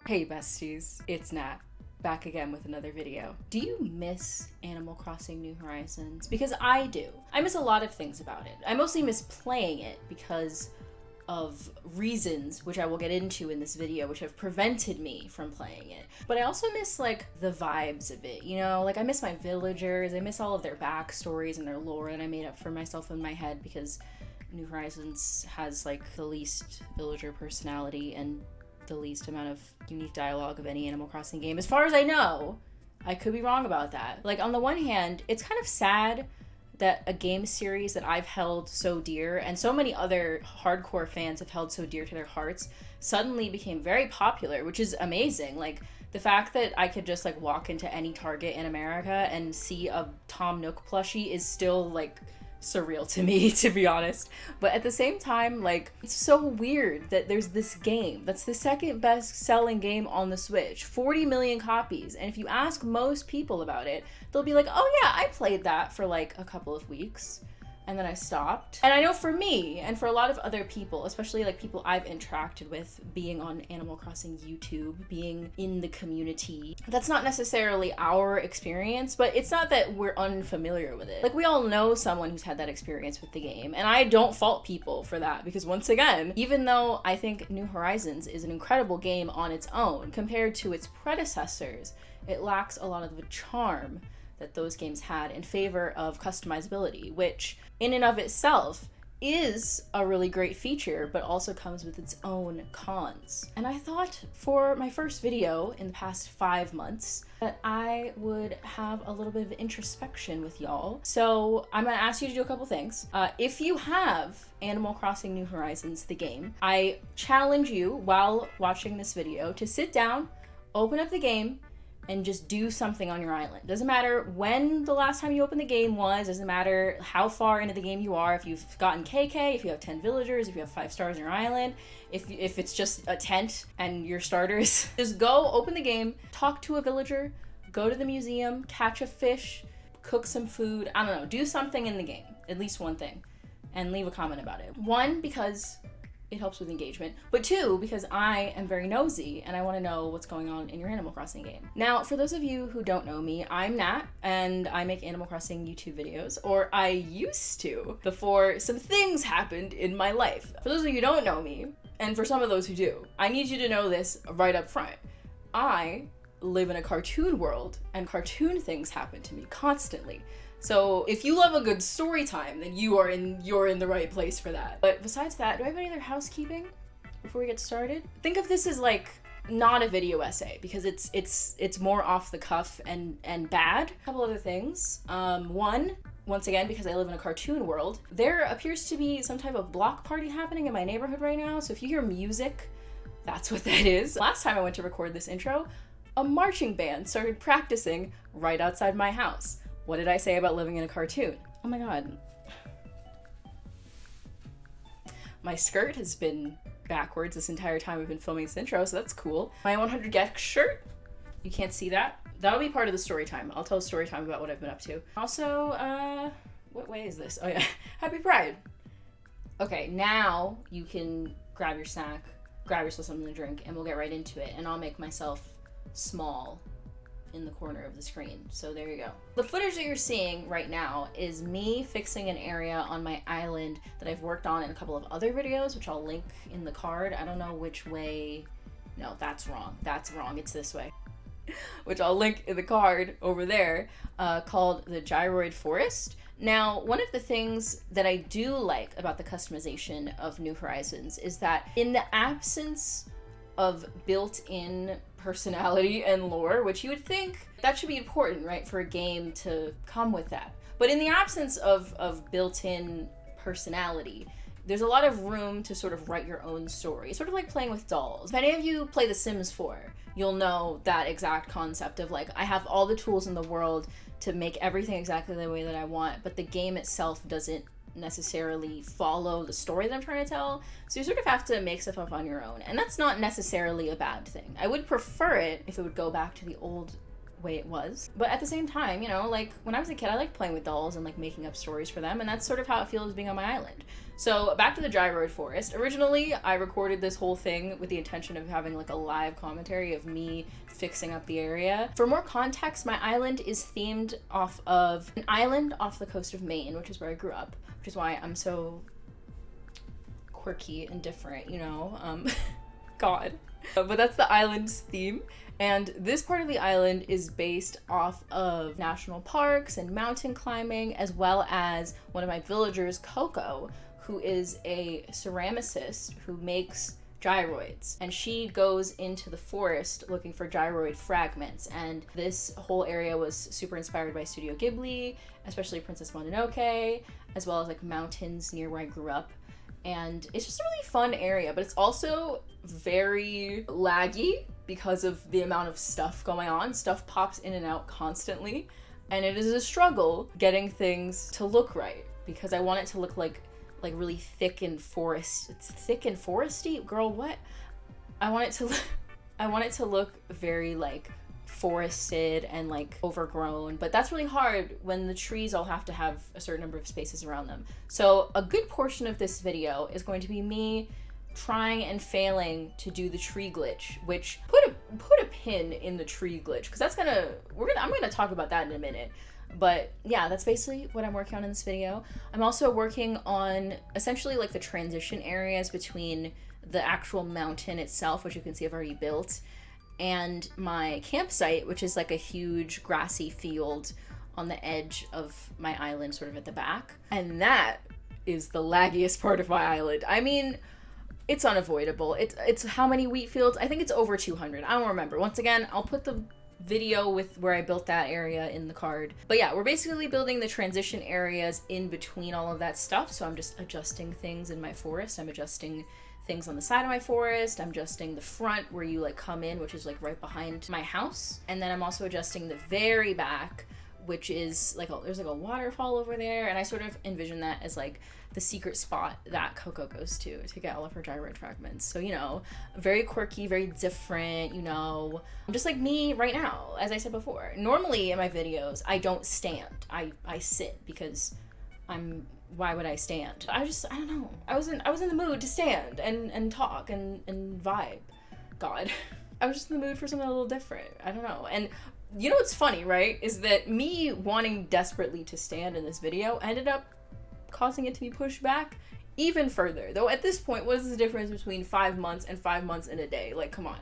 Hey besties, it's Nat, back again with another video. Do you miss Animal Crossing New Horizons? Because I do. I miss a lot of things about it. I mostly miss playing it because of reasons, which I will get into in this video, which have prevented me from playing it. But I also miss like the vibes of it, you know? Like I miss my villagers, I miss all of their backstories and their lore that I made up for myself in my head because New Horizons has like the least villager personality and the least amount of unique dialogue of any Animal Crossing game. As far as I know, I could be wrong about that. Like, on the one hand, it's kind of sad that a game series that I've held so dear, and so many other hardcore fans have held so dear to their hearts, suddenly became very popular, which is amazing. Like, the fact that I could just, like, walk into any Target in America and see a Tom Nook plushie is still, like, surreal to me, to be honest. But at the same time, like, it's so weird that there's this game that's the second best selling game on the Switch, 40 million copies, and if you ask most people about it, they'll be like, oh yeah, I played that for like a couple of weeks and then I stopped. And I know for me and for a lot of other people, especially like people I've interacted with being on Animal Crossing YouTube, being in the community, that's not necessarily our experience, but it's not that we're unfamiliar with it. Like, we all know someone who's had that experience with the game, and I don't fault people for that because, once again, even though I think New Horizons is an incredible game on its own, compared to its predecessors, it lacks a lot of the charm that those games had in favor of customizability, which in and of itself is a really great feature, but also comes with its own cons. And I thought for my first video in the past 5 months that I would have a little bit of introspection with y'all. So I'm gonna ask you to do a couple things. If you have Animal Crossing New Horizons, the game, I challenge you while watching this video to sit down, open up the game, and just do something on your island. Doesn't matter when the last time you opened the game was, doesn't matter how far into the game you are, if you've gotten KK, if you have 10 villagers, if you have 5 stars on your island, if it's just a tent and your starters. Just go, open the game, talk to a villager, go to the museum, catch a fish, cook some food, I don't know, do something in the game, at least one thing, and leave a comment about it. 1, because it helps with engagement, but 2, because I am very nosy and I want to know what's going on in your Animal Crossing game. Now, for those of you who don't know me, I'm Nat, and I make Animal Crossing YouTube videos, or I used to, before some things happened in my life. For those of you who don't know me, and for some of those who do, I need you to know this right up front. I live in a cartoon world, and cartoon things happen to me constantly. So if you love a good story time, then you're in the right place for that. But besides that, do I have any other housekeeping before we get started? Think of this as like not a video essay because it's more off the cuff and bad. A couple other things. 1, once again, because I live in a cartoon world, there appears to be some type of block party happening in my neighborhood right now. So if you hear music, that's what that is. Last time I went to record this intro, a marching band started practicing right outside my house. What did I say about living in a cartoon? Oh my god. My skirt has been backwards this entire time we've been filming this intro, so that's cool. My 100 Gex shirt, you can't see that. That'll be part of the story time. I'll tell a story time about what I've been up to. Also, what way is this? Oh yeah, Happy Pride. Okay, now you can grab your snack, grab yourself something to drink, and we'll get right into it. And I'll make myself small in the corner of the screen. So there you go. The footage that you're seeing right now is me fixing an area on my island that I've worked on in a couple of other videos, which I'll link in the card. I don't know which way. No, that's wrong. That's wrong. It's this way. Which I'll link in the card over there, called the Gyroid Forest. Now, one of the things that I do like about the customization of New Horizons is that in the absence of built-in personality and lore, which you would think that should be important, right, for a game to come with that. But in the absence of built-in personality, there's a lot of room to sort of write your own story. It's sort of like playing with dolls. If any of you play The Sims 4, you'll know that exact concept of like, I have all the tools in the world to make everything exactly the way that I want, but the game itself doesn't necessarily follow the story that I'm trying to tell, so you sort of have to make stuff up on your own, and that's not necessarily a bad thing. I would prefer it if it would go back to the old way it was. But at the same time, you know, like when I was a kid, I liked playing with dolls and like making up stories for them, and that's sort of how it feels being on my island. So back to the gyroid forest. Originally, I recorded this whole thing with the intention of having like a live commentary of me fixing up the area. For more context, my island is themed off of an island off the coast of Maine, which is where I grew up, which is why I'm so quirky and different, you know? God. But that's the island's theme. And this part of the island is based off of national parks and mountain climbing, as well as one of my villagers, Coco, who is a ceramicist who makes gyroids. And she goes into the forest looking for gyroid fragments. And this whole area was super inspired by Studio Ghibli, especially Princess Mononoke, as well as like mountains near where I grew up. And it's just a really fun area, but it's also very laggy because of the amount of stuff going on. Stuff pops in and out constantly, and it is a struggle getting things to look right because I want it to look like really thick and forest. It's thick and foresty, girl. What? I want it to look very like forested and like overgrown, but that's really hard when the trees all have to have a certain number of spaces around them. So a good portion of this video is going to be me trying and failing to do the tree glitch, which put a pin in the tree glitch, because that's I'm gonna talk about that in a minute. But yeah, that's basically what I'm working on in this video. I'm also working on essentially like the transition areas between the actual mountain itself, which you can see I've already built, and my campsite, which is like a huge grassy field on the edge of my island, sort of at the back. And that is the laggiest part of my island. I mean, it's unavoidable. It's how many wheat fields? I think it's over 200. I don't remember. Once again, I'll put the video with where I built that area in the card. But yeah, we're basically building the transition areas in between all of that stuff. So I'm just adjusting things in my forest. I'm adjusting things on the side of my forest. I'm adjusting the front where you like come in, which is like right behind my house. And then I'm also adjusting the very back, which is like there's like a waterfall over there. And I sort of envision that as like the secret spot that Coco goes to get all of her gyroid fragments. So, you know, very quirky, very different, you know, just like me right now, as I said before. Normally in my videos, I don't stand. I sit because why would I stand? I don't know. I was in the mood to stand and talk and vibe. God. I was just in the mood for something a little different. I don't know. And you know what's funny, right? Is that me wanting desperately to stand in this video ended up causing it to be pushed back even further. Though at this point, what is the difference between 5 months and 5 months in a day? Like, come on.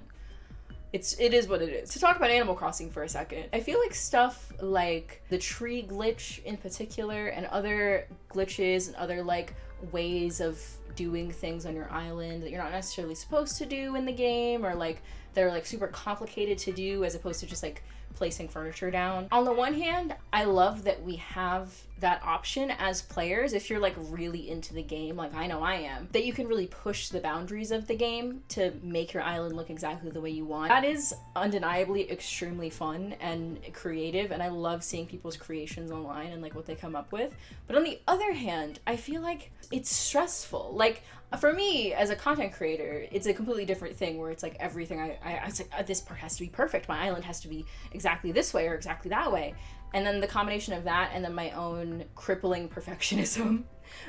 It is what it is. To talk about Animal Crossing for a second, I feel like stuff like the tree glitch in particular and other glitches and other like ways of doing things on your island that you're not necessarily supposed to do in the game, or like they're like super complicated to do as opposed to just like placing furniture down. On the one hand, I love that we have that option as players if you're like really into the game, like I know I am, that you can really push the boundaries of the game to make your island look exactly the way you want. That is undeniably extremely fun and creative, and I love seeing people's creations online and like what they come up with. But on the other hand, I feel like it's stressful. Like for me as a content creator, it's a completely different thing where it's like everything it's like this part has to be perfect, my island has to be exactly this way or exactly that way. And then the combination of that and then my own crippling perfectionism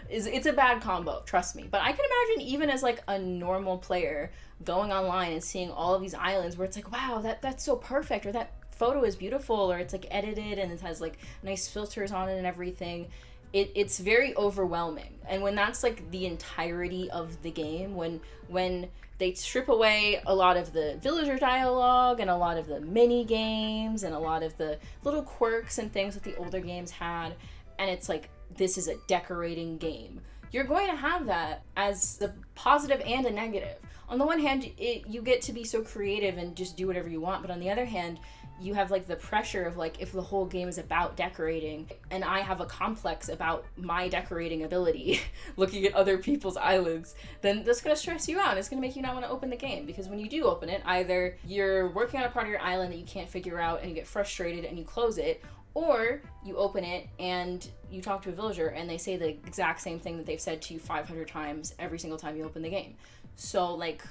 it's a bad combo, trust me. But I can imagine even as like a normal player going online and seeing all of these islands where it's like, wow, that's so perfect, or that photo is beautiful, or it's like edited and it has like nice filters on it and everything. It's very overwhelming. And when that's like the entirety of the game, when they strip away a lot of the villager dialogue and a lot of the mini games and a lot of the little quirks and things that the older games had, and it's like, this is a decorating game, you're going to have that as a positive and a negative. On the one hand, you get to be so creative and just do whatever you want, but on the other hand, you have like the pressure of like, if the whole game is about decorating and I have a complex about my decorating ability looking at other people's islands, then that's going to stress you out. It's going to make you not want to open the game, because when you do open it, either you're working on a part of your island that you can't figure out and you get frustrated and you close it, or you open it and you talk to a villager and they say the exact same thing that they've said to you 500 times every single time you open the game. So like,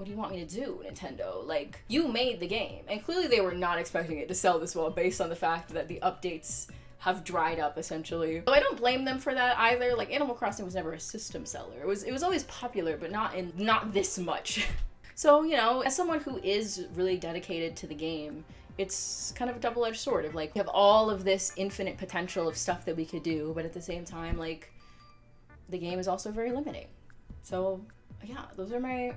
what do you want me to do, Nintendo? Like, you made the game, and clearly they were not expecting it to sell this well based on the fact that the updates have dried up, essentially. So I don't blame them for that either. Like, Animal Crossing was never a system seller. It was always popular, but not this much. So, you know, as someone who is really dedicated to the game, it's kind of a double-edged sword of, like, we have all of this infinite potential of stuff that we could do, but at the same time, like, the game is also very limiting. So, yeah, those are my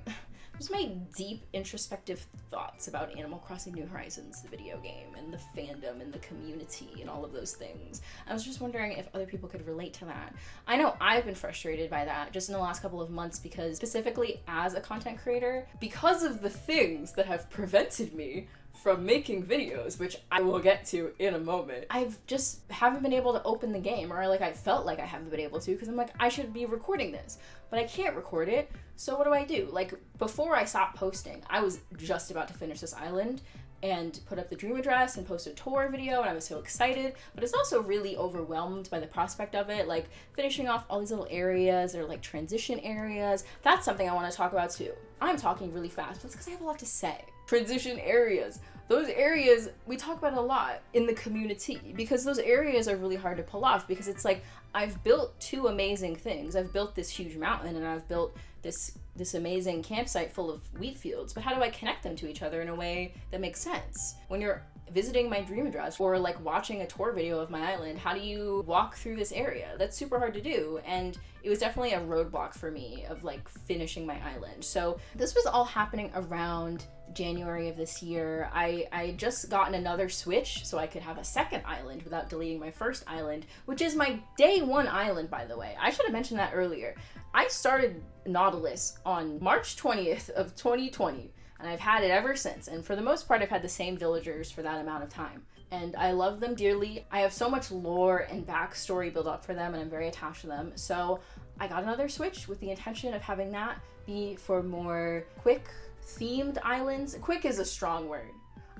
deep introspective thoughts about Animal Crossing New Horizons, the video game, and the fandom, and the community, and all of those things. I was just wondering if other people could relate to that. I know I've been frustrated by that just in the last couple of months because, specifically as a content creator, because of the things that have prevented me from making videos, which I will get to in a moment, I've just haven't been able to open the game, or like I felt like I haven't been able to, because I'm like, I should be recording this, but I can't record it, so what do I do? Like, before I stopped posting, I was just about to finish this island and put up the dream address and post a tour video, and I was so excited, but it's also really overwhelmed by the prospect of it, like finishing off all these little areas that are like transition areas. That's something I want to talk about too. I'm talking really fast, but that's because I have a lot to say. Transition areas. Those areas, we talk about a lot in the community because those areas are really hard to pull off, because it's like, I've built two amazing things. I've built this huge mountain, and I've built this amazing campsite full of wheat fields, but how do I connect them to each other in a way that makes sense? When you're visiting my dream address or like watching a tour video of my island, how do you walk through this area? That's super hard to do, and it was definitely a roadblock for me of like finishing my island. So this was all happening around January of this year. I just gotten another Switch so I could have a second island without deleting my first island, which is my day one island, by the way. I should have mentioned that earlier. I started Nautilus on March 20th of 2020, and I've had it ever since, and for the most part I've had the same villagers for that amount of time, and I love them dearly. I have so much lore and backstory built up for them, and I'm very attached to them. So I got another Switch with the intention of having that be for more quick themed islands. Quick is a strong word.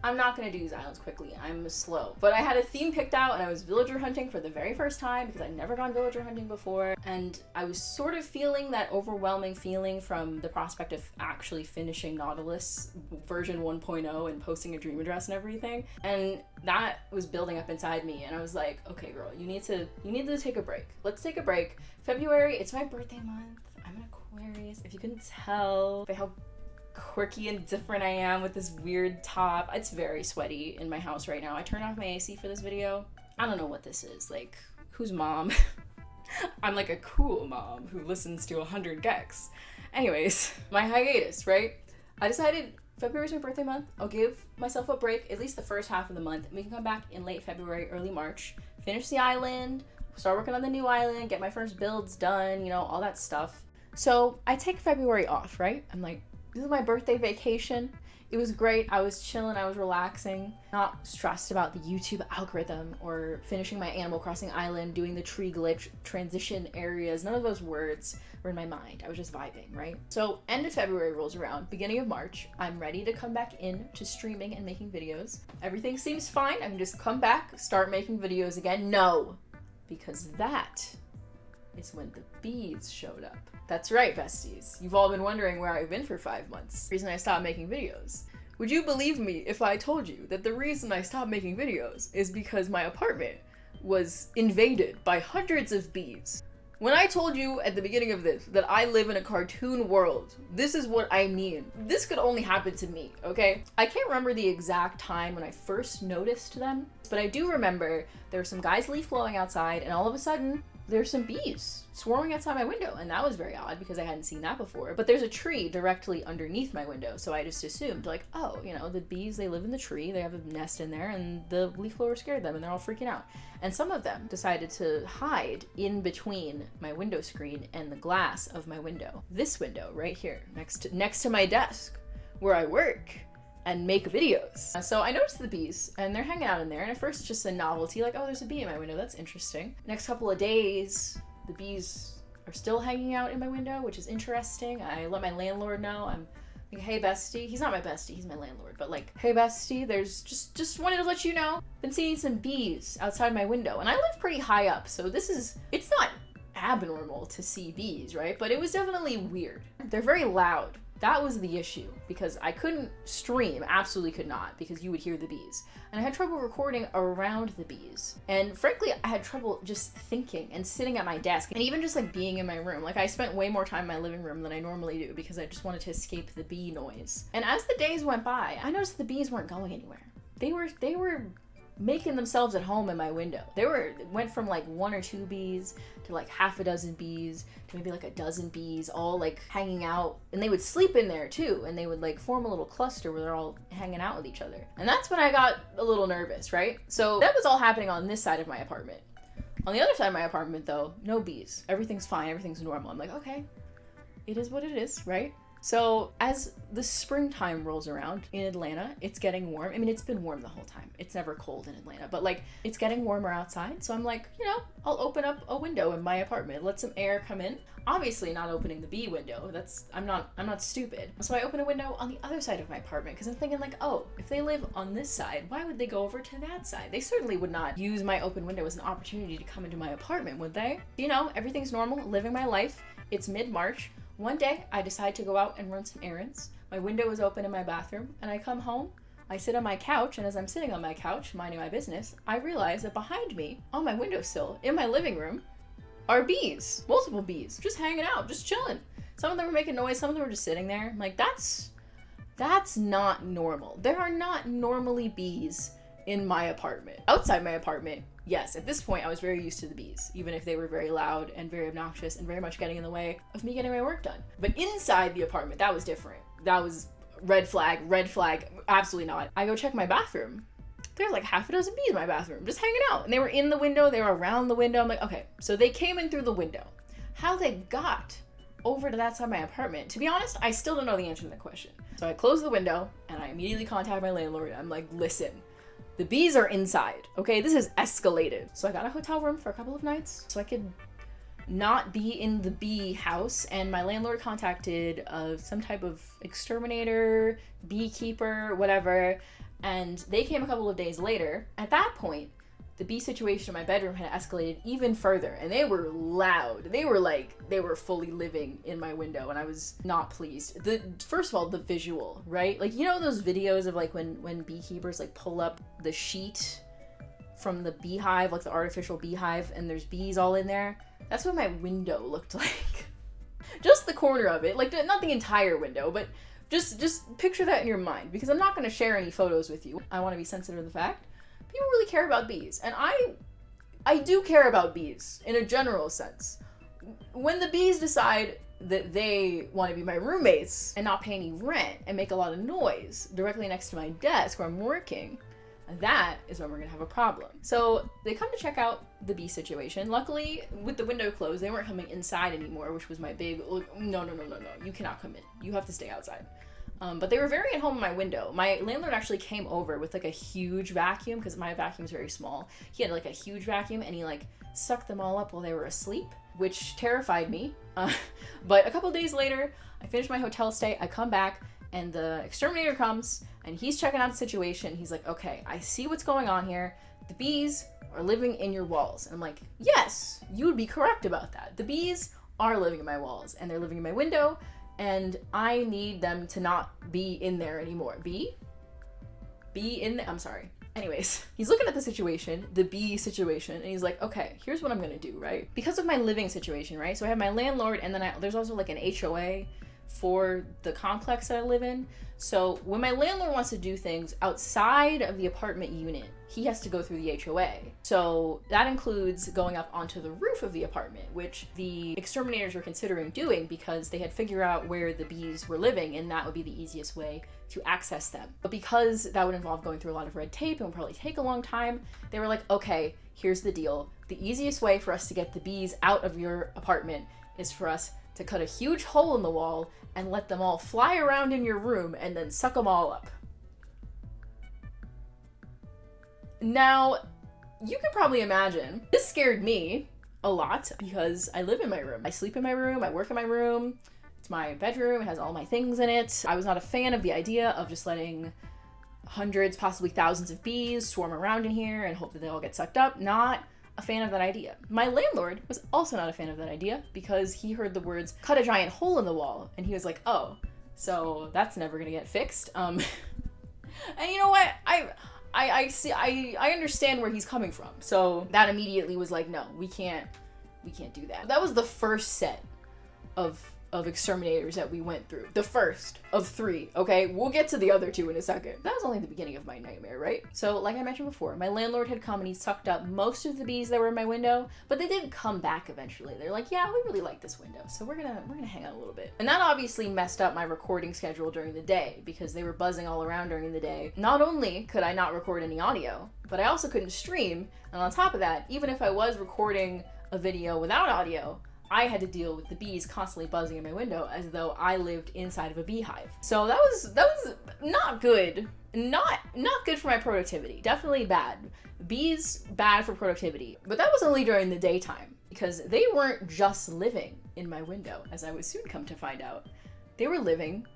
I'm not going to do these islands quickly. I'm slow. But I had a theme picked out, and I was villager hunting for the very first time because I'd never gone villager hunting before. And I was sort of feeling that overwhelming feeling from the prospect of actually finishing Nautilus version 1.0 and posting a dream address and everything. And that was building up inside me. And I was like, okay, girl, you need to take a break. Let's take a break. February, it's my birthday month. I'm an Aquarius, if you couldn't tell by how quirky and different I am with this weird top. It's very sweaty in my house right now. I turned off my AC for this video. I don't know what this is. Like, who's mom? I'm like a cool mom who listens to 100 gex. Anyways, my hiatus, right? I decided February's my birthday month. I'll give myself a break, at least the first half of the month. We can come back in late February, early March, finish the island, start working on the new island, get my first builds done, you know, all that stuff. So I take February off, right? I'm like, this is my birthday vacation. It was great. I was chilling, I was relaxing, not stressed about the YouTube algorithm or finishing my Animal Crossing island, doing the tree glitch, transition areas. None of those words were in my mind. I was just vibing, right? So end of February rolls around, beginning of March. I'm ready to come back in to streaming and making videos. Everything seems fine. I can just come back, start making videos again. No, because that is when the bees showed up. That's right, besties. You've all been wondering where I've been for 5 months. The reason I stopped making videos. Would you believe me if I told you that the reason I stopped making videos is because my apartment was invaded by hundreds of bees? When I told you at the beginning of this that I live in a cartoon world, this is what I mean. This could only happen to me, okay? I can't remember the exact time when I first noticed them, but I do remember there were some guys leaf blowing outside, and all of a sudden, there's some bees swarming outside my window, and that was very odd because I hadn't seen that before. But there's a tree directly underneath my window, so I just assumed, like, oh, you know, the bees, they live in the tree, they have a nest in there, and the leaf blower scared them, and they're all freaking out. And some of them decided to hide in between my window screen and the glass of my window. This window right here, next to my desk, where I work and make videos. So I noticed the bees, and they're hanging out in there, and at first it's just a novelty, like, oh, there's a bee in my window, that's interesting. Next couple of days, the bees are still hanging out in my window, which is interesting. I let my landlord know. I'm like, hey, bestie. He's not my bestie, he's my landlord, but like, hey, bestie, there's just wanted to let you know, been seeing some bees outside my window, and I live pretty high up, so it's not abnormal to see bees, right? But it was definitely weird. They're very loud. That was the issue, because I couldn't stream, absolutely could not, because you would hear the bees. And I had trouble recording around the bees. And frankly, I had trouble just thinking and sitting at my desk and even just like being in my room. Like I spent way more time in my living room than I normally do because I just wanted to escape the bee noise. And as the days went by, I noticed the bees weren't going anywhere. They were making themselves at home in my window. Went from like 1 or 2 bees to like half a dozen bees to maybe like a dozen bees all like hanging out, and they would sleep in there too, and they would like form a little cluster where they're all hanging out with each other. And that's when I got a little nervous, right? So that was all happening on this side of my apartment. On the other side of my apartment though, no bees. Everything's fine, everything's normal. I'm like, okay, it is what it is, right? So as the springtime rolls around in Atlanta, it's getting warm. I mean, it's been warm the whole time. It's never cold in Atlanta, but like it's getting warmer outside. So I'm like, you know, I'll open up a window in my apartment, let some air come in. Obviously not opening the bee window. I'm not stupid. So I open a window on the other side of my apartment because I'm thinking like, oh, if they live on this side, why would they go over to that side? They certainly would not use my open window as an opportunity to come into my apartment, would they? You know, everything's normal, living my life. It's mid-March. One day, I decide to go out and run some errands. My window is open in my bathroom, and I come home, I sit on my couch, and as I'm sitting on my couch, minding my business, I realize that behind me, on my windowsill, in my living room, are bees. Multiple bees, just hanging out, just chilling. Some of them were making noise, some of them were just sitting there. I'm like, that's not normal. There are not normally bees in my apartment. Outside my apartment, yes, at this point I was very used to the bees, even if they were very loud and very obnoxious and very much getting in the way of me getting my work done. But inside the apartment, that was different. That was red flag, absolutely not. I go check my bathroom. There's like half a dozen bees in my bathroom, just hanging out. And they were in the window, they were around the window. I'm like, okay, so they came in through the window. How they got over to that side of my apartment, to be honest, I still don't know the answer to that question. So I close the window and I immediately contact my landlord. I'm like, listen, the bees are inside, okay? This has escalated. So I got a hotel room for a couple of nights so I could not be in the bee house, and my landlord contacted some type of exterminator, beekeeper, whatever, and they came a couple of days later. At that point, the bee situation in my bedroom had escalated even further, and they were loud. They were fully living in my window, and I was not pleased. First of all, the visual, right? Like, you know those videos of like when beekeepers like pull up the sheet from the beehive, like the artificial beehive, and there's bees all in there? That's what my window looked like. Just the corner of it, like not the entire window, but just picture that in your mind, because I'm not going to share any photos with you. I want to be sensitive to the fact people really care about bees, and I do care about bees in a general sense. When the bees decide that they want to be my roommates and not pay any rent and make a lot of noise directly next to my desk where I'm working, that is when we're gonna have a problem. So they come to check out the bee situation. Luckily, with the window closed, they weren't coming inside anymore, which was my big, no, you cannot come in. You have to stay outside. But they were very at home in my window. My landlord actually came over with like a huge vacuum, because my vacuum's very small. He had like a huge vacuum, and he like sucked them all up while they were asleep, which terrified me. But a couple days later, I finished my hotel stay, I come back, and the exterminator comes, and he's checking out the situation. He's like, okay, I see what's going on here. The bees are living in your walls. And I'm like, yes, you would be correct about that. The bees are living in my walls, and they're living in my window, and I need them to not be in there anymore. I'm sorry. Anyways, he's looking at the situation, the bee situation, and he's like, okay, here's what I'm gonna do, right? Because of my living situation, right? So I have my landlord, and then there's also like an HOA for the complex that I live in. So when my landlord wants to do things outside of the apartment unit, he has to go through the HOA. So that includes going up onto the roof of the apartment, which the exterminators were considering doing because they had figured out where the bees were living, and that would be the easiest way to access them. But because that would involve going through a lot of red tape and would probably take a long time, they were like, okay, here's the deal. The easiest way for us to get the bees out of your apartment is for us to cut a huge hole in the wall and let them all fly around in your room and then suck them all up. Now, you can probably imagine, this scared me a lot because I live in my room. I sleep in my room, I work in my room. It's my bedroom, it has all my things in it. I was not a fan of the idea of just letting hundreds, possibly thousands of bees swarm around in here and hope that they all get sucked up. Not a fan of that idea. My landlord was also not a fan of that idea because he heard the words, cut a giant hole in the wall, and he was like, oh, So that's never gonna get fixed. And you know what? I see, I understand where he's coming from. So that immediately was like, no, we can't do that. That was the first set of exterminators that we went through. The first of 3, okay? We'll get to the other 2 in a second. That was only the beginning of my nightmare, right? So like I mentioned before, my landlord had come and he sucked up most of the bees that were in my window, but they didn't come back eventually. They're like, yeah, we really like this window, so we're gonna hang out a little bit. And that obviously messed up my recording schedule during the day because they were buzzing all around during the day. Not only could I not record any audio, but I also couldn't stream. And on top of that, even if I was recording a video without audio, I had to deal with the bees constantly buzzing in my window as though I lived inside of a beehive. So that was not good. Not good for my productivity. Definitely bad. Bees, bad for productivity. But that was only during the daytime because they weren't just living in my window, as I would soon come to find out. They were living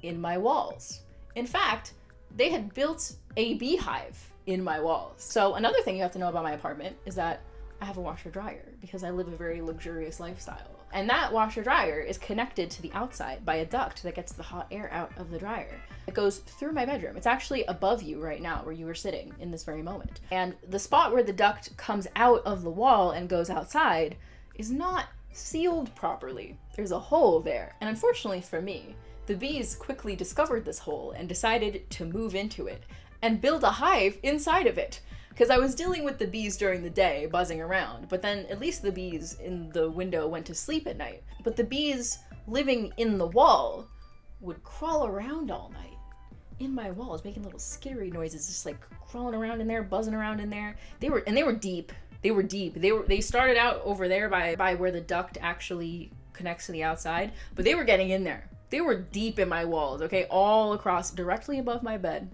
in my walls. In fact, they had built a beehive in my walls. So another thing you have to know about my apartment is that I have a washer dryer because I live a very luxurious lifestyle. And that washer dryer is connected to the outside by a duct that gets the hot air out of the dryer. It goes through my bedroom. It's actually above you right now where you are sitting in this very moment. And the spot where the duct comes out of the wall and goes outside is not sealed properly. There's a hole there. And unfortunately for me, the bees quickly discovered this hole and decided to move into it and build a hive inside of it. Because I was dealing with the bees during the day, buzzing around, but then at least the bees in the window went to sleep at night. But the bees living in the wall would crawl around all night in my walls, making little skittery noises, just like crawling around in there, buzzing around in there. They were deep. They started out over there by where the duct actually connects to the outside, but they were getting in there. They were deep in my walls, okay, all across, directly above my bed,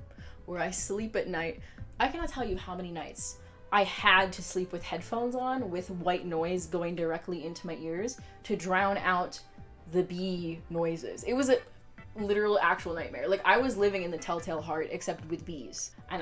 where I sleep at night. I cannot tell you how many nights I had to sleep with headphones on with white noise going directly into my ears to drown out the bee noises. It was a literal actual nightmare. Like I was living in the Telltale Heart except with bees, and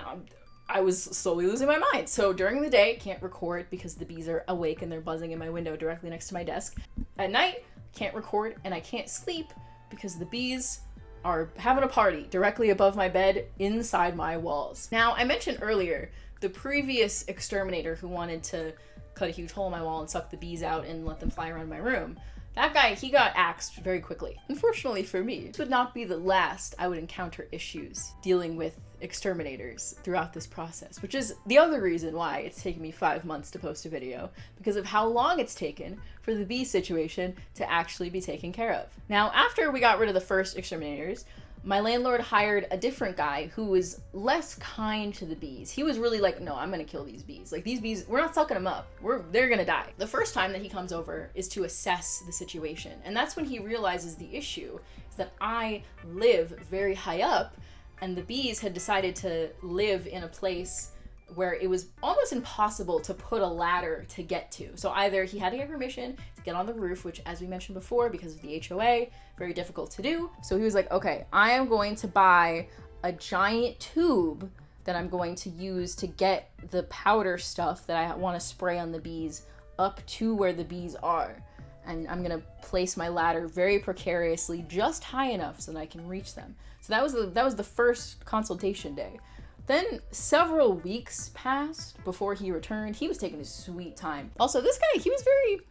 I was slowly losing my mind. So during the day, can't record because the bees are awake and they're buzzing in my window directly next to my desk. At night, can't record and I can't sleep because the bees are having a party directly above my bed inside my walls. Now, I mentioned earlier the previous exterminator who wanted to cut a huge hole in my wall and suck the bees out and let them fly around my room. That guy, he got axed very quickly. Unfortunately for me, this would not be the last I would encounter issues dealing with exterminators throughout this process, which is the other reason why it's taken me 5 months to post a video, because of how long it's taken for the bee situation to actually be taken care of. Now, after we got rid of the first exterminators, my landlord hired a different guy who was less kind to the bees. He was really like, no, I'm gonna kill these bees. Like these bees, we're not sucking them up. They're gonna die. The first time that he comes over is to assess the situation. And that's when he realizes the issue is that I live very high up and the bees had decided to live in a place where it was almost impossible to put a ladder to get to. So either he had to get permission to get on the roof, which as we mentioned before, because of the HOA, very difficult to do. So he was like, okay, I am going to buy a giant tube that I'm going to use to get the powder stuff that I want to spray on the bees up to where the bees are. And I'm gonna place my ladder very precariously, just high enough so that I can reach them. So that was the first consultation day. Then several weeks passed before he returned. He was taking his sweet time. Also, this guy, he was very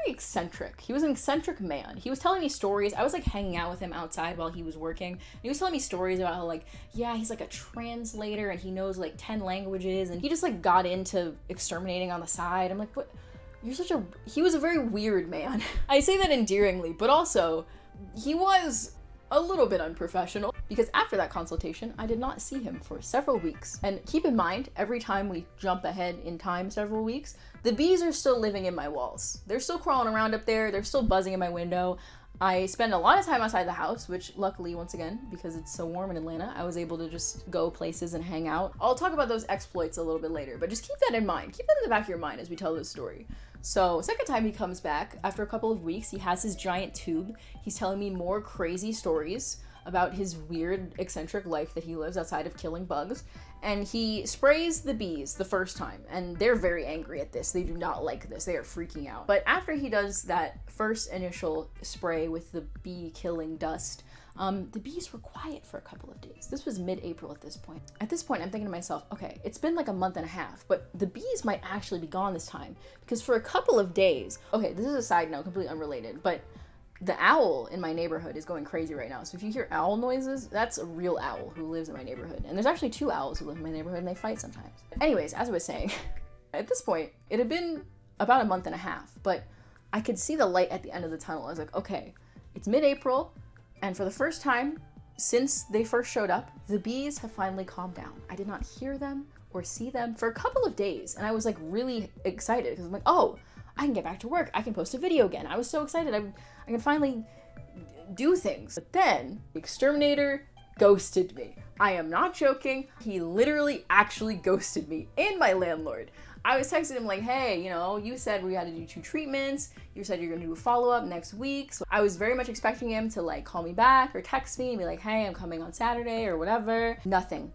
eccentric. He was an eccentric man. He was telling me stories. I was like hanging out with him outside while he was working. And he was telling me stories about how like, yeah, he's like a translator and he knows like 10 languages and he just like got into exterminating on the side. I'm like, what? He was a very weird man. I say that endearingly, but also he was a little bit unprofessional because after that consultation, I did not see him for several weeks. And keep in mind, every time we jump ahead in time several weeks, the bees are still living in my walls. They're still crawling around up there. They're still buzzing in my window. I spend a lot of time outside the house, which luckily, once again, because it's so warm in Atlanta, I was able to just go places and hang out. I'll talk about those exploits a little bit later, but just keep that in mind. Keep that in the back of your mind as we tell this story. So, second time he comes back, after a couple of weeks, he has his giant tube. He's telling me more crazy stories about his weird, eccentric life that he lives outside of killing bugs. and he sprays the bees the first time, and they're very angry at this. They do not like this. They are freaking out. But after he does that first initial spray with the bee killing dust, the bees were quiet for a couple of days. This was mid-April at this point. At this point, I'm thinking to myself, okay, it's been like a month and a half, but the bees might actually be gone this time, because for a couple of days, okay, this is a side note, completely unrelated, but the owl in my neighborhood is going crazy right now. So if you hear owl noises, that's a real owl who lives in my neighborhood. And there's actually 2 owls who live in my neighborhood, and they fight sometimes. Anyways, as I was saying, at this point, it had been about a month and a half, but I could see the light at the end of the tunnel. I was like, okay, it's mid-April, and for the first time since they first showed up, the bees have finally calmed down. I did not hear them or see them for a couple of days, and I was like really excited because I'm like, oh, I can get back to work. I can post a video again. I was so excited. I can finally do things. But then the exterminator ghosted me. I am not joking. He literally actually ghosted me and my landlord. I was texting him like, hey, you know, you said we had to do 2 treatments. You said you're gonna do a follow-up next week. So I was very much expecting him to like call me back or text me and be like, hey, I'm coming on Saturday or whatever. Nothing.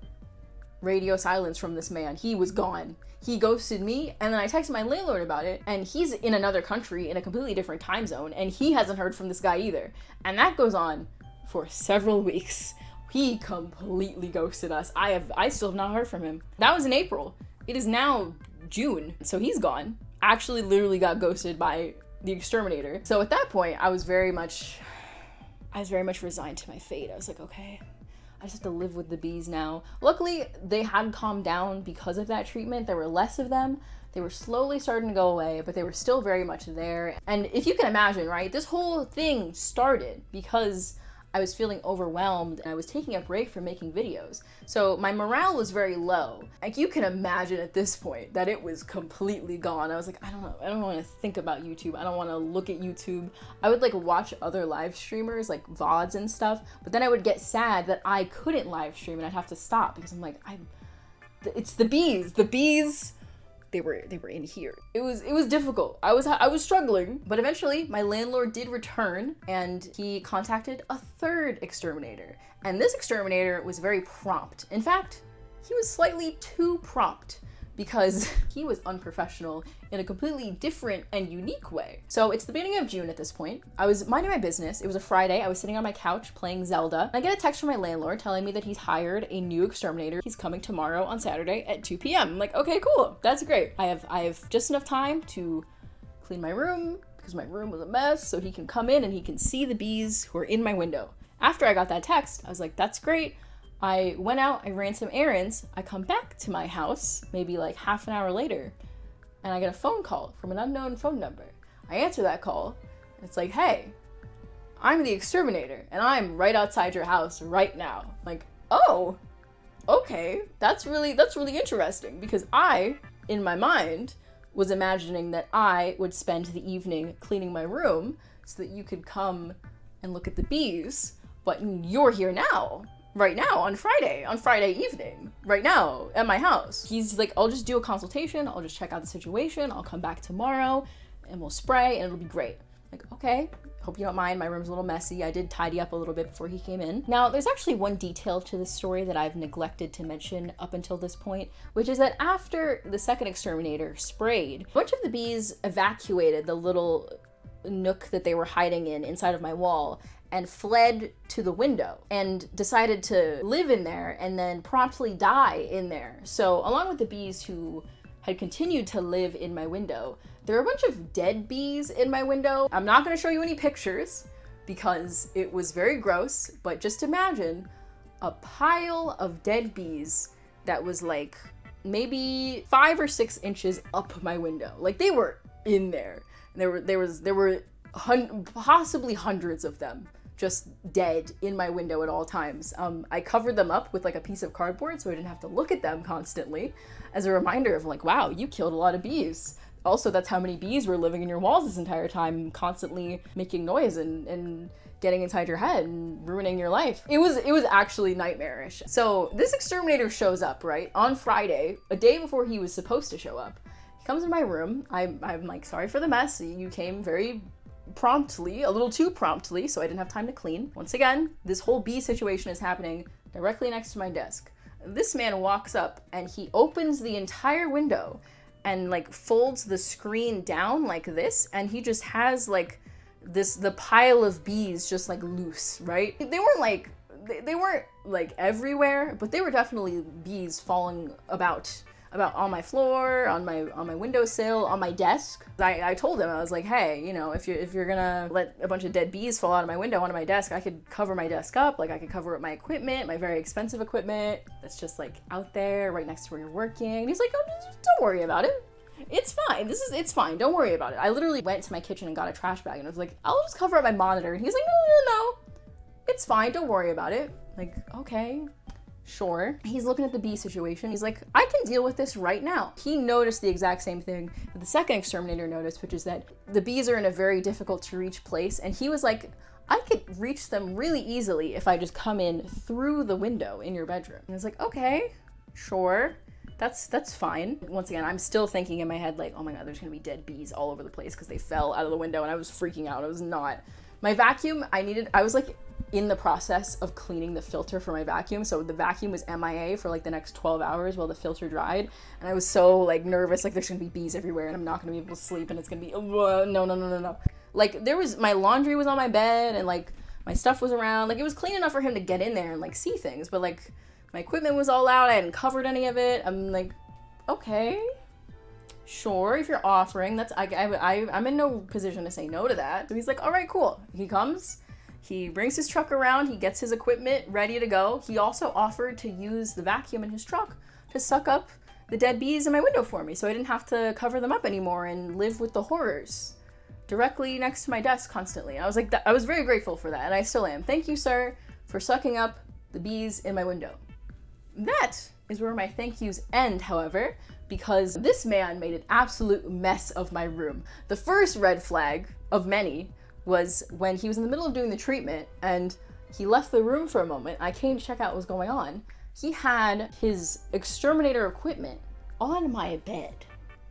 Radio silence from this man. He was gone. He ghosted me, and then I texted my landlord about it, and he's in another country in a completely different time zone, and he hasn't heard from this guy either. And that goes on for several weeks. He completely ghosted us. I still have not heard from him. That was in April. It is now June, so he's gone. Actually literally got ghosted by the exterminator. So at that point, I was very much resigned to my fate. I was like, okay, I just have to live with the bees now. Luckily, they had calmed down because of that treatment. There were less of them. They were slowly starting to go away, but they were still very much there. And if you can imagine, right, this whole thing started because I was feeling overwhelmed and I was taking a break from making videos. So my morale was very low. Like you can imagine at this point that it was completely gone. I was like, I don't know. I don't want to think about YouTube. I don't want to look at YouTube. I would like watch other live streamers like VODs and stuff, but then I would get sad that I couldn't live stream and I'd have to stop because I'm like, it's the bees. The bees, they were in here. It was difficult. I was struggling, but eventually my landlord did return and he contacted a 3rd exterminator. And this exterminator was very prompt. In fact, he was slightly too prompt because he was unprofessional in a completely different and unique way. So it's the beginning of June at this point. I was minding my business. It was a Friday. I was sitting on my couch playing Zelda. I get a text from my landlord telling me that he's hired a new exterminator. He's coming tomorrow on Saturday at 2 p.m. I'm like, okay, cool. That's great. I have just enough time to clean my room because my room was a mess, so he can come in and he can see the bees who are in my window. After I got that text, I was like, that's great. I went out, I ran some errands, I come back to my house, maybe like half an hour later, and I get a phone call from an unknown phone number. I answer that call, and it's like, hey, I'm the exterminator, and I'm right outside your house right now. Like, oh, okay, that's really interesting, because I, in my mind, was imagining that I would spend the evening cleaning my room so that you could come and look at the bees, but you're here now. Right now, on Friday evening, right now, at my house. He's like, I'll just do a consultation, I'll just check out the situation, I'll come back tomorrow, and we'll spray, and it'll be great. Like, okay, hope you don't mind, my room's a little messy, I did tidy up a little bit before he came in. Now, there's actually one detail to this story that I've neglected to mention up until this point, which is that after the 2nd exterminator sprayed, a bunch of the bees evacuated the little nook that they were hiding in inside of my wall, and fled to the window and decided to live in there and then promptly die in there. So along with the bees who had continued to live in my window, there are a bunch of dead bees in my window. I'm not gonna show you any pictures because it was very gross, but just imagine a pile of dead bees that was like maybe 5 or 6 inches up my window. Like they were in there. There were possibly hundreds of them just dead in my window at all times. I covered them up with like a piece of cardboard so I didn't have to look at them constantly as a reminder of like, wow, you killed a lot of bees. Also, that's how many bees were living in your walls this entire time, constantly making noise and getting inside your head and ruining your life. It was actually nightmarish. So this exterminator shows up, right, on Friday, a day before he was supposed to show up. He comes in my room. I'm like, sorry for the mess. You came very promptly, a little too promptly, so I didn't have time to clean. Once again, this whole bee situation is happening directly next to my desk. this man walks up and he opens the entire window and like folds the screen down like this, and he just has like the pile of bees just like loose, right? They weren't like everywhere, but they were definitely bees falling about on my floor, on my windowsill, on my desk. I told him, I was like, hey, you know, if you're gonna let a bunch of dead bees fall out of my window onto my desk, I could cover my desk up. Like, I could cover up my equipment, my very expensive equipment that's just like out there right next to where you're working. And he's like, oh, don't worry about it. It's fine. It's fine. Don't worry about it. I literally went to my kitchen and got a trash bag and I was like, I'll just cover up my monitor. And he's like, no. It's fine. Don't worry about it. Like, okay. Sure. He's looking at the bee situation. He's like, I can deal with this right now. He noticed the exact same thing that the second exterminator noticed, which is that the bees are in a very difficult to reach place. And he was like, I could reach them really easily if I just come in through the window in your bedroom. And I was like, okay, sure. That's fine. Once again, I'm still thinking in my head like, oh my God, there's gonna be dead bees all over the place because they fell out of the window, and I was freaking out. I was not. My vacuum, I was like in the process of cleaning the filter for my vacuum. So the vacuum was MIA for like the next 12 hours while the filter dried. And I was so like nervous, like there's gonna be bees everywhere and I'm not gonna be able to sleep and it's gonna be, no. Like my laundry was on my bed and like my stuff was around. Like it was clean enough for him to get in there and like see things, but like my equipment was all out. I hadn't covered any of it. I'm like, okay, sure, if you're offering, I'm in no position to say no to that. So he's like, all right, cool. He comes, he brings his truck around, he gets his equipment ready to go. He also offered to use the vacuum in his truck to suck up the dead bees in my window for me so I didn't have to cover them up anymore and live with the horrors directly next to my desk constantly. I was like, I was very grateful for that, and I still am. Thank you, sir, for sucking up the bees in my window. That is where my thank yous end, however, because this man made an absolute mess of my room. The first red flag of many was when he was in the middle of doing the treatment and he left the room for a moment. I came to check out what was going on. He had his exterminator equipment on my bed,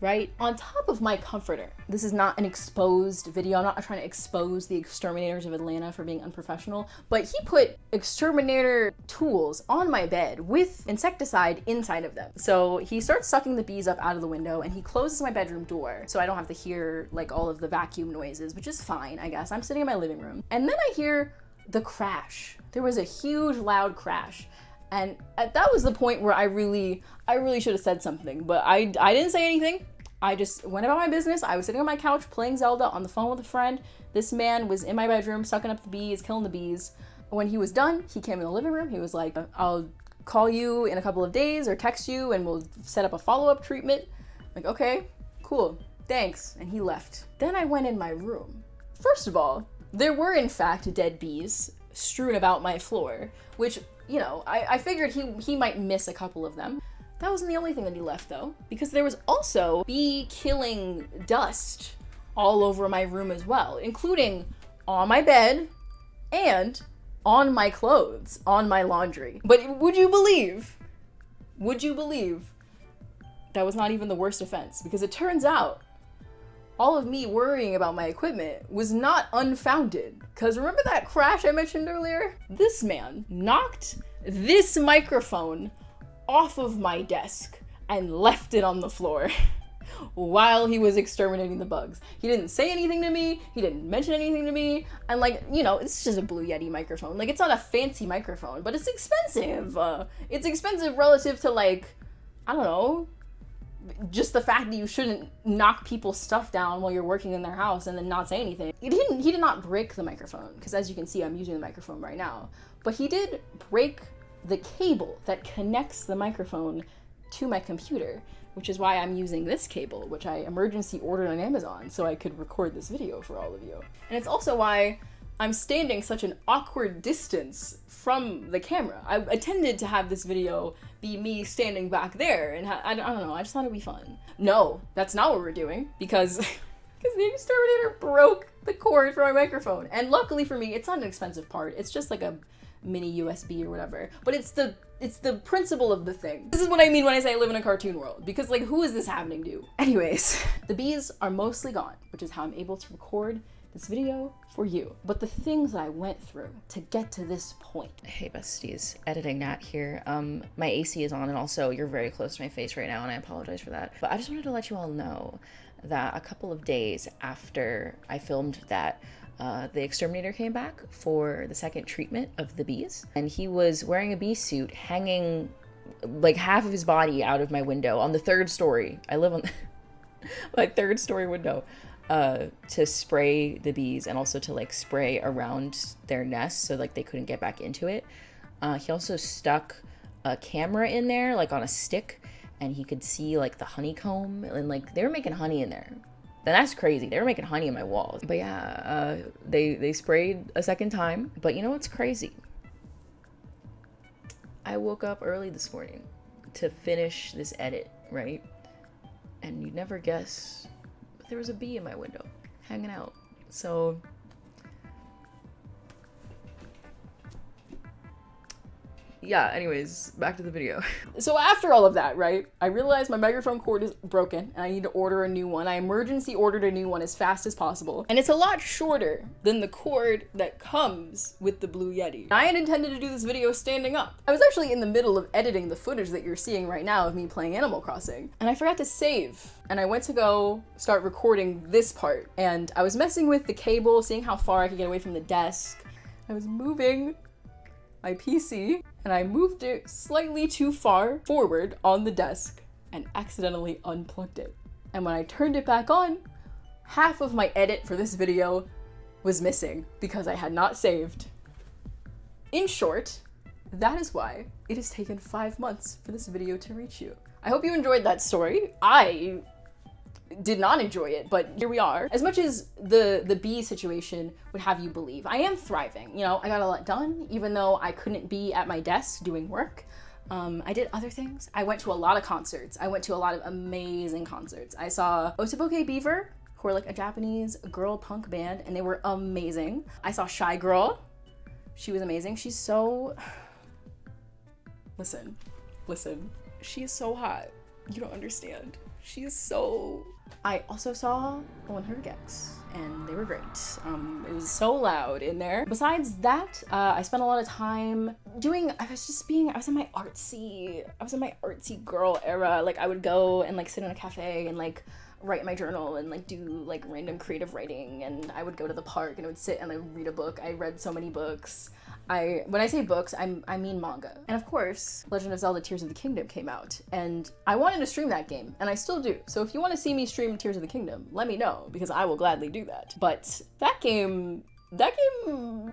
right? On top of my comforter. This is not an exposed video. I'm not trying to expose the exterminators of Atlanta for being unprofessional, but he put exterminator tools on my bed with insecticide inside of them. So he starts sucking the bees up out of the window and he closes my bedroom door so I don't have to hear like all of the vacuum noises, which is fine, I guess. I'm sitting in my living room and then I hear the crash. There was a huge loud crash. And that was the point where I really should have said something, but I didn't say anything. I just went about my business. I was sitting on my couch playing Zelda on the phone with a friend. This man was in my bedroom sucking up the bees, killing the bees. When he was done, he came in the living room. He was like, I'll call you in a couple of days or text you and we'll set up a follow-up treatment. I'm like, okay, cool, thanks. And he left. Then I went in my room. First of all, there were in fact dead bees strewn about my floor, which, you know, I figured he might miss a couple of them. That wasn't the only thing that he left though, because there was also bee killing dust all over my room as well, including on my bed and on my clothes, on my laundry. But would you believe that was not even the worst offense? Because it turns out all of me worrying about my equipment was not unfounded. Because remember that crash I mentioned earlier? This man knocked this microphone off of my desk and left it on the floor while he was exterminating the bugs. He didn't say anything to me. He didn't mention anything to me. And like, you know, it's just a Blue Yeti microphone. Like, it's not a fancy microphone, but it's expensive. It's expensive relative to like, I don't know, just the fact that you shouldn't knock people's stuff down while you're working in their house and then not say anything. He did not break the microphone, because as you can see, I'm using the microphone right now. But he did break the cable that connects the microphone to my computer, which is why I'm using this cable, which I emergency ordered on Amazon so I could record this video for all of you. And it's also why I'm standing such an awkward distance from the camera. I intended to have this video be me standing back there, and I don't know, I just thought it'd be fun. No, that's not what we're doing, because the exterminator broke the cord for my microphone. And luckily for me, it's not an expensive part. It's just like a mini USB or whatever, but it's the principle of the thing. This is what I mean when I say I live in a cartoon world, because like, who is this happening to? Anyways, the bees are mostly gone, which is how I'm able to record this video for you. But the things that I went through to get to this point. Hey besties, editing Nat here. My AC is on, and also you're very close to my face right now, and I apologize for that. But I just wanted to let you all know that a couple of days after I filmed that, the exterminator came back for the second treatment of the bees, and he was wearing a bee suit, hanging like half of his body out of my window on the 3rd story. I live on my 3rd story window, to spray the bees and also to like spray around their nests so like they couldn't get back into it. He also stuck a camera in there like on a stick, and he could see like the honeycomb, and like they were making honey in there. Then that's crazy. They were making honey in my walls. But yeah, they sprayed a second time. But you know what's crazy? I woke up early this morning to finish this edit, right? And you'd never guess, but there was a bee in my window hanging out. So yeah, anyways, back to the video. So after all of that, right, I realized my microphone cord is broken and I need to order a new one. I emergency ordered a new one as fast as possible. And it's a lot shorter than the cord that comes with the Blue Yeti. I had intended to do this video standing up. I was actually in the middle of editing the footage that you're seeing right now of me playing Animal Crossing, and I forgot to save. And I went to go start recording this part, and I was messing with the cable, seeing how far I could get away from the desk. I was moving my PC, and I moved it slightly too far forward on the desk and accidentally unplugged it. And when I turned it back on, half of my edit for this video was missing because I had not saved. In short, that is why it has taken 5 months for this video to reach you. I hope you enjoyed that story. I did not enjoy it, but here we are. As much as the bee situation would have you believe, I am thriving. You know, I got a lot done, even though I couldn't be at my desk doing work. I did other things. I went to a lot of concerts. I went to a lot of amazing concerts. I saw Otoboke Beaver, who are like a Japanese girl punk band, and they were amazing. I saw Shy Girl. She was amazing. She's so... Listen. She is so hot. You don't understand. She is so... I also saw 100 Gex, and they were great. It was so loud in there. Besides that, I spent a lot of time I was in my artsy girl era. Like I would go and like sit in a cafe and like write my journal and like do like random creative writing, and I would go to the park and I would sit and I would read a book. I read so many books. When I say books, I mean manga. And of course, Legend of Zelda Tears of the Kingdom came out, and I wanted to stream that game, and I still do. So if you want to see me stream Tears of the Kingdom, let me know, because I will gladly do that. But that game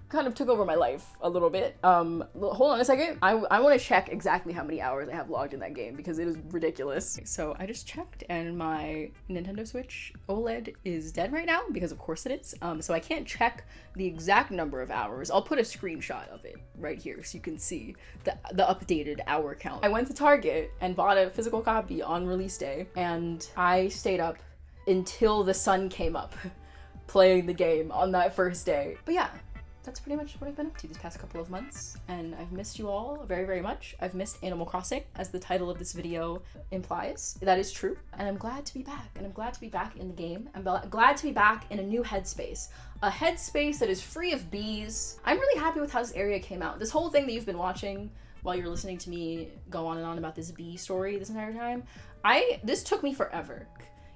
kind of took over my life a little bit. Hold on a second. I want to check exactly how many hours I have logged in that game, because it is ridiculous. So I just checked, and my Nintendo Switch OLED is dead right now, because of course it is. So I can't check the exact number of hours. I'll put a screenshot of it right here so you can see the updated hour count. I went to Target and bought a physical copy on release day, and I stayed up until the sun came up playing the game on that first day. But yeah, that's pretty much what I've been up to these past couple of months, and I've missed you all very, very much. I've missed Animal Crossing, as the title of this video implies. That is true, and I'm glad to be back, and I'm glad to be back in the game. I'm glad to be back in a new headspace, a headspace that is free of bees. I'm really happy with how this area came out. This whole thing that you've been watching while you're listening to me go on and on about this bee story this entire time, this took me forever.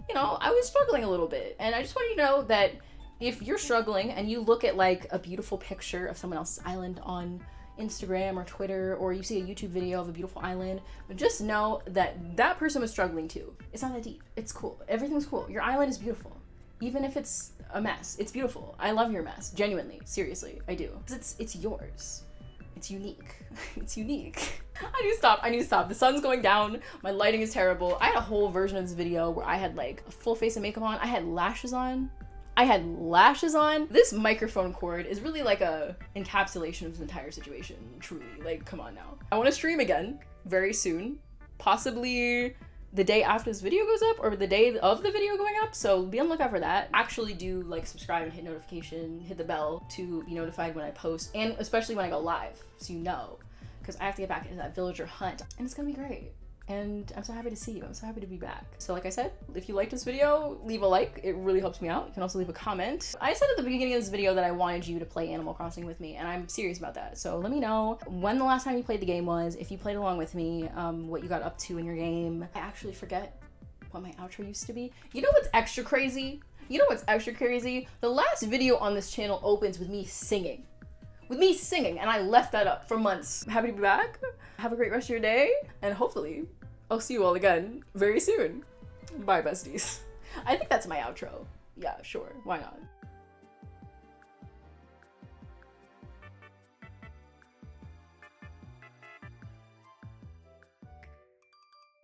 You know, I was struggling a little bit, and I just want you to know that if you're struggling and you look at like a beautiful picture of someone else's island on Instagram or Twitter, or you see a YouTube video of a beautiful island, just know that that person was struggling too. It's not that deep. It's cool. Everything's cool. Your island is beautiful. Even if it's a mess, it's beautiful. I love your mess. Genuinely. Seriously. I do. Because it's yours. It's unique. It's unique. I need to stop. The sun's going down. My lighting is terrible. I had a whole version of this video where I had like a full face of makeup on. I had lashes on. This microphone cord is really like a encapsulation of this entire situation, truly. Like, come on now. I want to stream again very soon. Possibly the day after this video goes up, or the day of the video going up, so be on the lookout for that. Actually do like subscribe and hit notification, hit the bell to be notified when I post, and especially when I go live, so you know, because I have to get back into that villager hunt, and it's gonna be great. And I'm so happy to see you. I'm so happy to be back. So like I said, if you liked this video, leave a like. It really helps me out. You can also leave a comment. I said at the beginning of this video that I wanted you to play Animal Crossing with me, and I'm serious about that. So let me know when the last time you played the game was, if you played along with me, what you got up to in your game. I actually forget what my outro used to be. You know what's extra crazy? You know what's extra crazy? The last video on this channel opens with me singing. And I left that up for months. I'm happy to be back. Have a great rest of your day, and hopefully I'll see you all again very soon. Bye, besties. I think that's my outro. Yeah, sure. Why not?